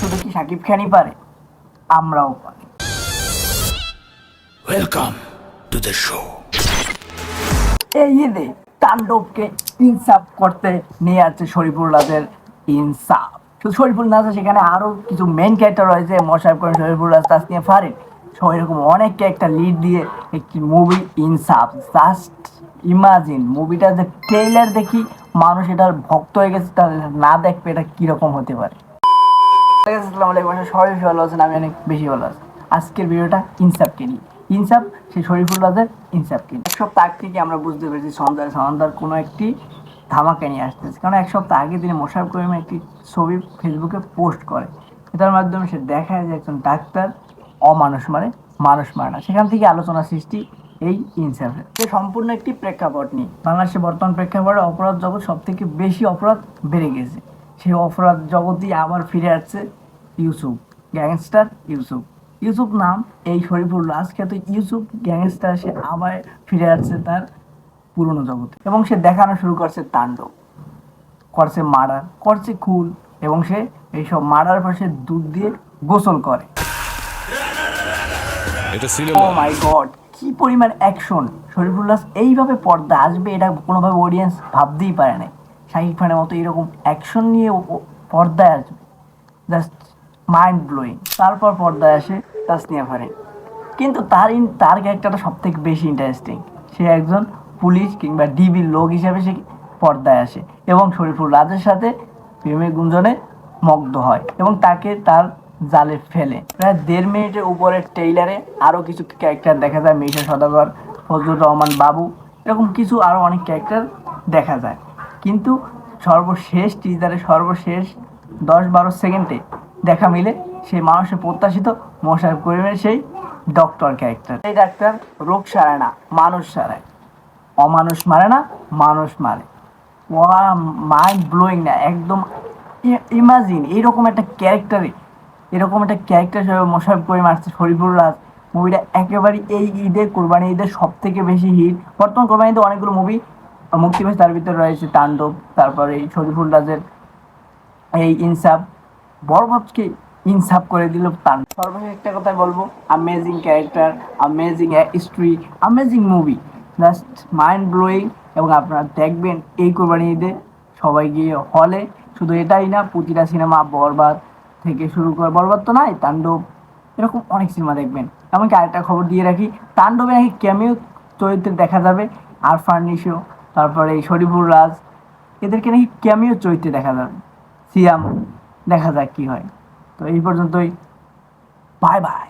শুধু কি শাকিব খানই পারে, আমরাও পারি। Welcome to the show. এই ঈদে তাণ্ডবকে ইনসাফ করতে নিয়ে আসছে শরীফুল্লাহদের ইনসাফ। শুধু শরীফুল্লাহ না, সেখানে আরো কিছু মেইন ক্যারেক্টার রয়েছে, মোশাররফ করিম, শরীফুল্লাহ, তাসনিয়া ফারিন, সব এরকম অনেক ক্যারেক্টার লিড দিয়ে একটি মুভি ইনসাফ। জাস্ট ইমাজিন, মুভিটা যে ট্রেইলার দেখি মানুষ এটার ভক্ত হয়ে গেছে, তার না দেখবে এটা কিরকম হতে পারে। আসসালামু আলাইকুম, সবাই ভালো আছেন, আমি অনেক বেশি ভালো আছি। আজকের ভিডিওটা ইনসাফকে নিয়ে। ইনসাফ সেই শরীফুল্লাহদের ইনসাফকে নিয়ে। এক সপ্তাহ আগ থেকে আমরা বুঝতে পেরেছি সন্ধ্যার কোনো একটি ধামাকা নিয়ে আসতেছে, কারণ এক সপ্তাহ আগে তিনি মোশাররফ করিম একটি ছবি ফেসবুকে পোস্ট করে, এটার মাধ্যমে সে দেখায় যে একজন ডাক্তার অমানুষ মারে, মানুষ মারে না। সেখান থেকে আলোচনা সৃষ্টি এই ইনসাফের। এ সম্পূর্ণ একটি প্রেক্ষাপট নিয়ে বাংলাদেশের বর্তমান প্রেক্ষাপটে অপরাধ জগৎ সব থেকে বেশি অপরাধ বেড়ে গেছে। সেই অপরাধ জগতেই আবার ফিরে আসছে ইউসুফ, গ্যাংস্টার ইউসুফ। ইউসুফ নাম এই শরীফুল্লাহ, আজকে তো ইউসুফ গ্যাংস্টার, সে আবার ফিরে আসছে তার পুরনো জগতে এবং সে দেখানো শুরু করছে তাণ্ডব, করছে মার্ডার, করছে খুন, এবং সে এইসব মার্ডার পর সে দুধ দিয়ে গোসল করে। এটা ও সিনেমা। মাই গড, কি পরিমাণ অ্যাকশন! শরীফুল্লাহ এইভাবে পর্দা আসবে এটা কোনোভাবে অডিয়েন্স ভাবতেই পারে না। শাকিব খানের মতো এরকম অ্যাকশন নিয়ে পর্দায় আসবে, জাস্ট মাইন্ড ব্লোয়িং। তারপর পর্দায় আসে তাসনিয়া ফারিন, কিন্তু তার ক্যারেক্টারটা সব থেকে বেশি ইন্টারেস্টিং। সে একজন পুলিশ কিংবা ডিবির লোক হিসেবে সে পর্দায় আসে এবং শরীফুল রাজের সাথে প্রেমের গুঞ্জনে মগ্ন হয় এবং তাকে তার জালে ফেলে। প্রায় 1.5 মিনিটের উপরে ট্রেইলারে আরও কিছু ক্যারেক্টার দেখা যায়, মিশা সদাগর, ফজলুর রহমান বাবু, এরকম কিছু আরও অনেক ক্যারেক্টার দেখা যায়। কিন্তু সর্বশেষ টিজারে সর্বশেষ 10-12 সেকেন্ডে দেখা মিলে সেই মানুষের প্রত্যাশিত মোশাররফ করিমের সেই ডক্টর ক্যারেক্টার। এই ডাক্তার রোগ সারায় না, মানুষ সারায়। অমানুষ মারে না, মানুষ মারে। ওয়া, মাইন্ড ব্লোয়িং না একদম। ইমাজিন এরকম একটা ক্যারেক্টারে, এরকম একটা ক্যারেক্টার হিসেবে মোশাররফ করিম আসছে। শরীফুল্লাহ মুভিটা একেবারে এই ঈদে, কোরবানি ঈদের সব থেকে বেশি হিট। বর্তমান কোরবানি ঈদে অনেকগুলো মুভি মুক্তি পেয়েছে, তার ভিতরে রয়েছে তাণ্ডব, তারপরে এই শরীফুল্লাহের এই ইনসাফ। বরবাদকে ইনসাফ করে দিল তান। সর্বশেষ একটা কথা বলবো, amazing character, amazing story, amazing movie, just mind blowing. এবং আপনারা দেখবেন এই কোরবানি ঈদে সবাই গিয়ে হলে। শুধু এটাই না, প্রতিটা সিনেমা, বরবাদ থেকে শুরু করে, বরবাদ তো নাই, তাণ্ডব, এরকম অনেক সিনেমা দেখবেন। এমনকি আরেকটা খবর দিয়ে রাখি, তাণ্ডবে নাকি ক্যামিও চরিত্রে দেখা যাবে আরফান নিশো, তারপরে এই শরীফুল রাজ, এদেরকে নাকি ক্যামিও চরিত্রে দেখা যাবে। সিয়াম, দেখা যাক কি হয়। তো এই পর্যন্তই, বাই বাই।